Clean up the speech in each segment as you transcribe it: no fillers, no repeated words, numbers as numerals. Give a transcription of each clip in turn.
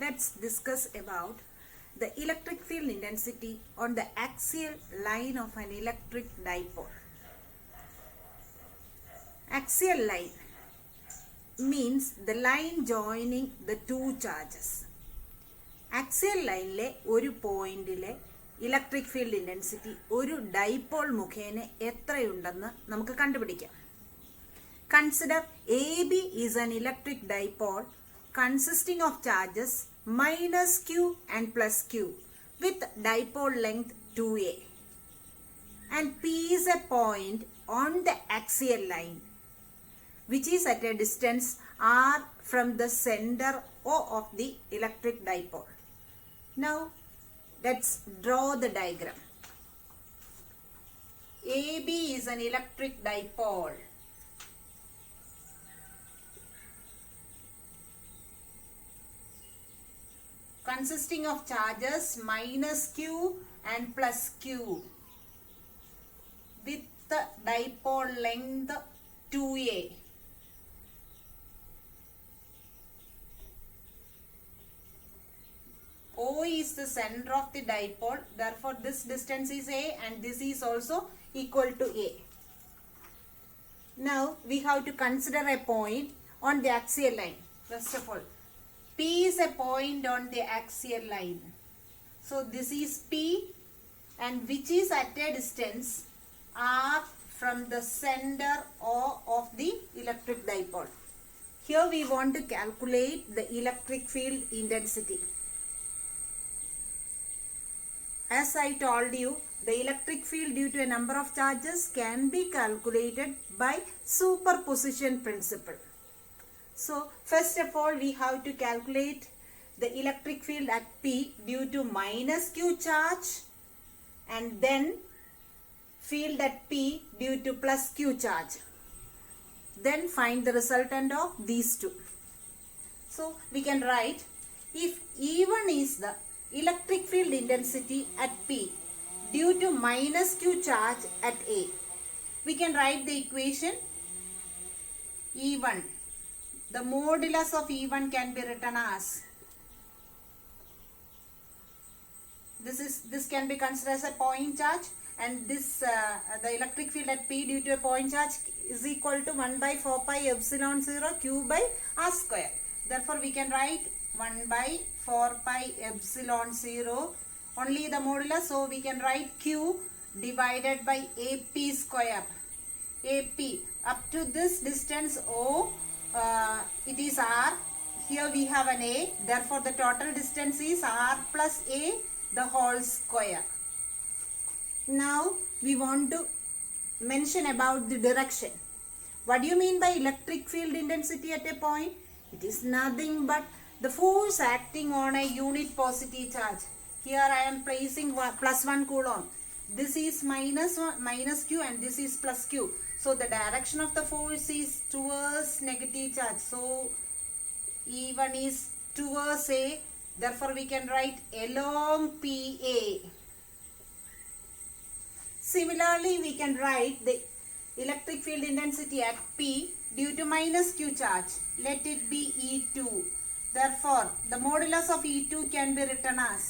let's discuss about the electric field intensity on the axial line of an electric dipole. Axial line means the line joining the two charges. Axial line ഒരു പോയിന്റിലെ electric field intensity ഒരു dipole മുഖേന എത്രയുണ്ടെന്ന് നമുക്ക് കണ്ടുപിടിക്കാം. Consider AB is an electric dipole consisting of charges minus q and plus q with dipole length 2a, and P is a point on the axial line which is at a distance r from the center O of the electric dipole. Now let's draw the diagram. AB is an electric dipole consisting of charges minus q and plus q with the dipole length 2a. O is the center of the dipole, therefore this distance is a and this is also equal to a. Now we have to consider a point on the axial line. First of all, P is a point on the axial line. So this is P, and which is at a distance r from the center O of the electric dipole. Here we want to calculate the electric field intensity. As I told you, the electric field due to a number of charges can be calculated by superposition principle. So first of all, we have to calculate the electric field at P due to minus q charge, and then field at P due to plus q charge. Then find the resultant of these two. So we can write, if E1 is the electric field intensity at P due to minus q charge at A, we can write the equation E1. The modulus of E1 can be written as, this can be considered as a point charge, and this the electric field at P due to a point charge is equal to 1 by 4 pi epsilon 0 q by r square. Therefore we can write 1 by 4 pi epsilon 0 only the modulus, so we can write q divided by AP square. AP up to this distance O, it is r. Here we have an a, therefore the total distance is r plus a the whole square. Now we want to mention about the direction. What do you mean by electric field intensity at a point? It is nothing but the force acting on a unit positive charge. Here I am placing plus 1 coulomb. This is minus q and this is plus q. So the direction of the force is towards negative charge. So E1 is towards A. Therefore we can write along PA. Similarly, we can write the electric field intensity at P due to minus q charge. Let it be E2. Therefore, the modulus of E2 can be written as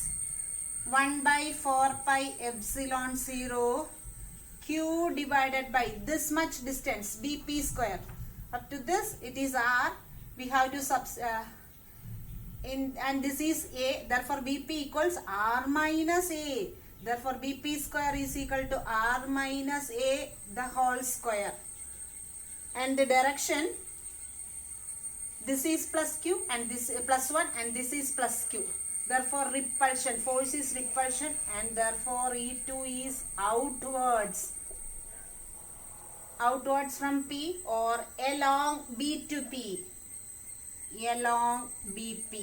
1 by 4 pi epsilon 0 q divided by this much distance BP square. Up to this it is r. We have to and this is a. Therefore, BP equals r minus a. Therefore, BP square is equal to r minus a the whole square. And the direction, this is plus q and this plus 1 and this is plus q. Therefore repulsion, force is repulsion, and therefore E2 is outwards from P or along B to P, along BP.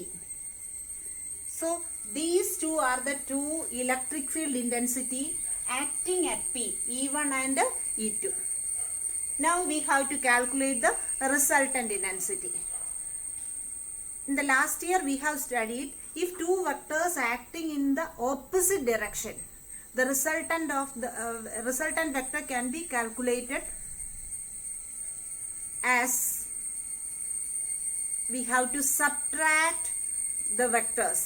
So these two are the two electric field intensity acting at P, E1 and E2. Now we have to calculate the resultant intensity. In the last year we have studied, if two vectors acting in the opposite direction, the resultant vector can be calculated as we have to subtract the vectors.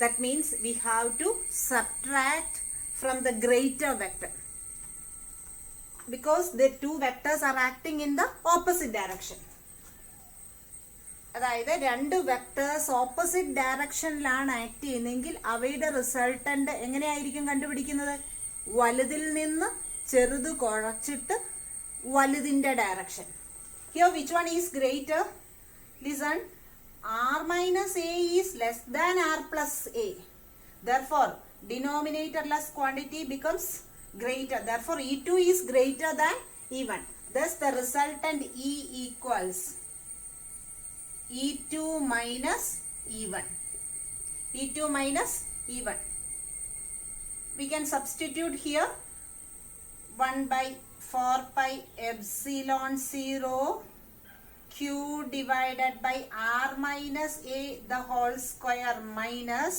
That means we have to subtract from the greater vector, because the two vectors are acting in the opposite direction. അതായത് രണ്ട് vectors opposite ഡയറക്ഷനിലാണ് act ചെയ്യുന്നതെങ്കിൽ അവയുടെ resultant എങ്ങനെയായിരിക്കും കണ്ടുപിടിക്കുന്നത്? വലുതിൽ നിന്ന് ചെറുത് കുറച്ചിട്ട് വലുതിന്റെ direction. Here which one is greater? Listen, r minus a is less than r plus a. Therefore, denominatorless quantity becomes greater. Therefore, E2 is greater than E1. Thus, the resultant E equals E2 minus E1. E2 minus E1. We can substitute here 1 by 4 pi epsilon 0 q divided by r minus a the whole square minus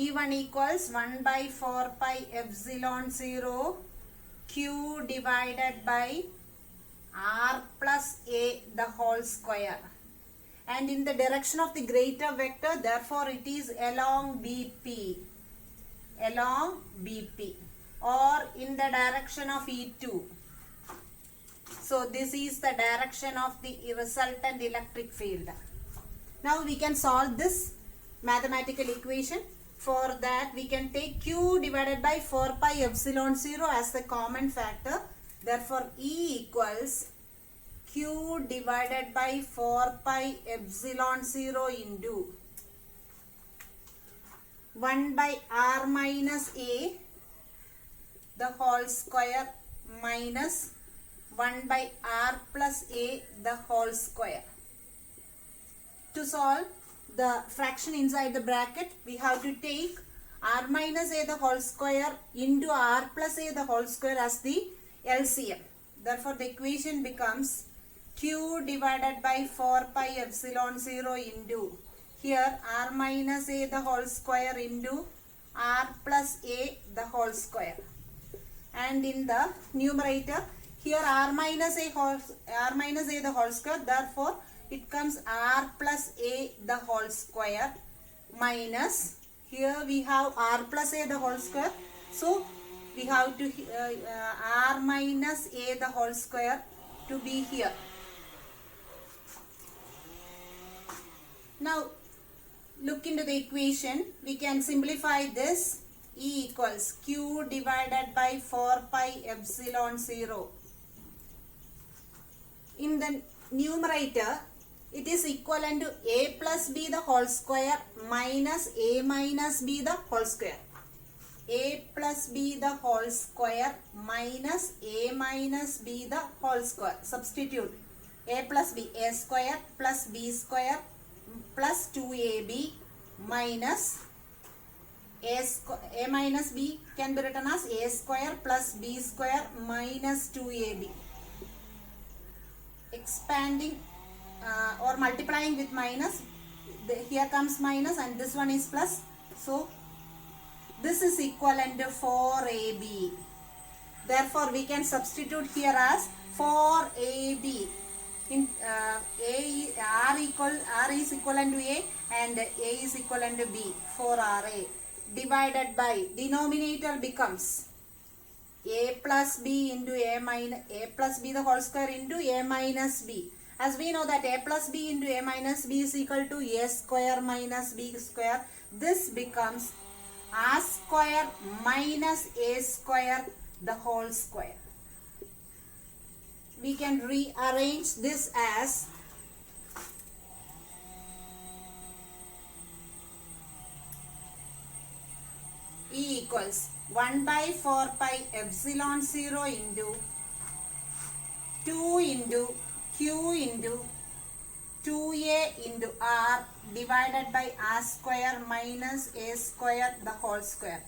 E1 equals 1 by 4 pi epsilon 0 q divided by r plus a the whole square. And in the direction of the greater vector, therefore it is along BP. Along BP. Or in the direction of E2. So this is the direction of the resultant electric field. Now we can solve this mathematical equation. For that we can take Q divided by 4 pi epsilon 0 as the common factor. Therefore E equals Q divided by 4 pi epsilon 0 into 1 by r minus a the whole square minus 1 by r plus a the whole square. To solve the fraction inside the bracket, we have to take r minus a the whole square into r plus a the whole square as the LCM. Therefore, the equation becomes Q divided by 4 pi epsilon 0 into here r minus a the whole square into r plus a the whole square. And in the numerator, here r minus a the whole square. Therefore, it comes r plus a the whole square minus here we have r plus a the whole square. So we have to r minus a the whole square to be here. Now look into the equation. We can simplify this. E equals Q divided by 4 pi epsilon 0. In the numerator, it is equivalent to a plus b the whole square minus a minus b the whole square. A plus b the whole square minus a minus b the whole square. Substitute a plus b, a square plus b square plus 2ab minus a minus b can be written as a square plus b square minus 2ab. Expanding or multiplying with minus, here comes minus and this one is plus. So this is equivalent to 4ab. Therefore we can substitute here as 4ab. In r is equivalent to a and a is equivalent to b. 4ra divided by denominator becomes a plus b into a plus b the whole square into a minus b. As we know that a plus b into a minus b is equal to a square minus b square. This becomes r square minus a square the whole square. We can rearrange this as E equals 1 by 4 pi epsilon 0 into 2 into Q into 2a into r divided by r square minus a square the whole square.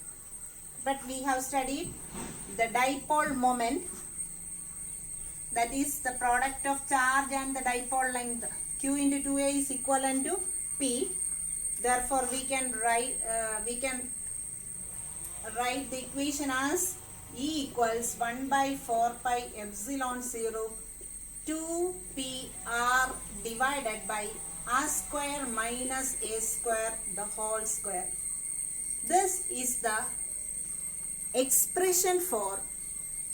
But we have studied the dipole moment, that is the product of charge and the dipole length. Q into 2a is equivalent to P. Therefore, we can write the equation as E equals 1 by 4 pi epsilon 0 2 p r divided by r square minus a square the whole square. This is the expression for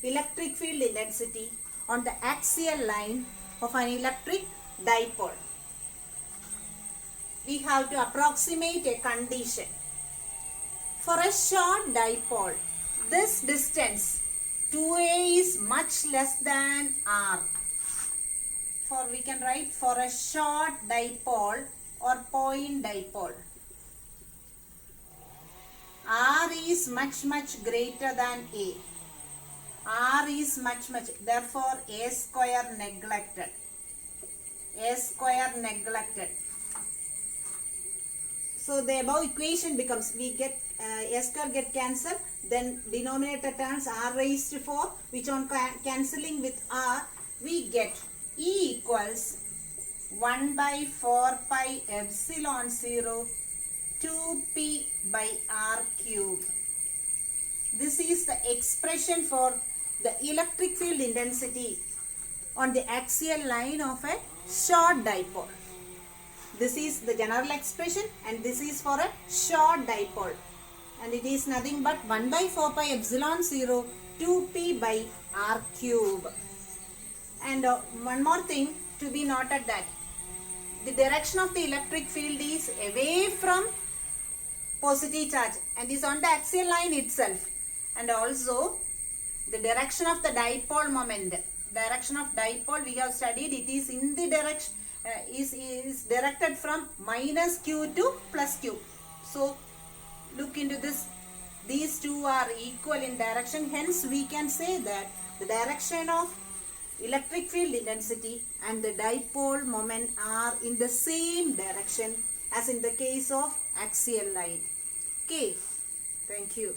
electric field intensity on the axial line of an electric dipole. We have to approximate a condition. For a short dipole, this distance 2a is much less than r. We can write for a short dipole or point dipole, r is much greater than a. R is much, therefore a square neglected. A square neglected. So the above equation becomes, we get a square get cancelled, then denominator turns r raised to 4, which on cancelling with r, we get E equals 1 by 4 pi epsilon 0 2p by r cube. This is the expression for the electric field intensity on the axial line of a short dipole. This is the general expression and this is for a short dipole. And it is nothing but 1 by 4 pi epsilon 0 2p by r cube. And one more thing to be noted, that the direction of the electric field is away from positive charge and is on the axial line itself. And also the direction of the dipole moment, direction of dipole we have studied, it is in the direction is directed from minus q to plus q. So look into this, these two are equal in direction, hence we can say that the direction of electric field intensity and the dipole moment are in the same direction as in the case of axial line. Okay, thank you.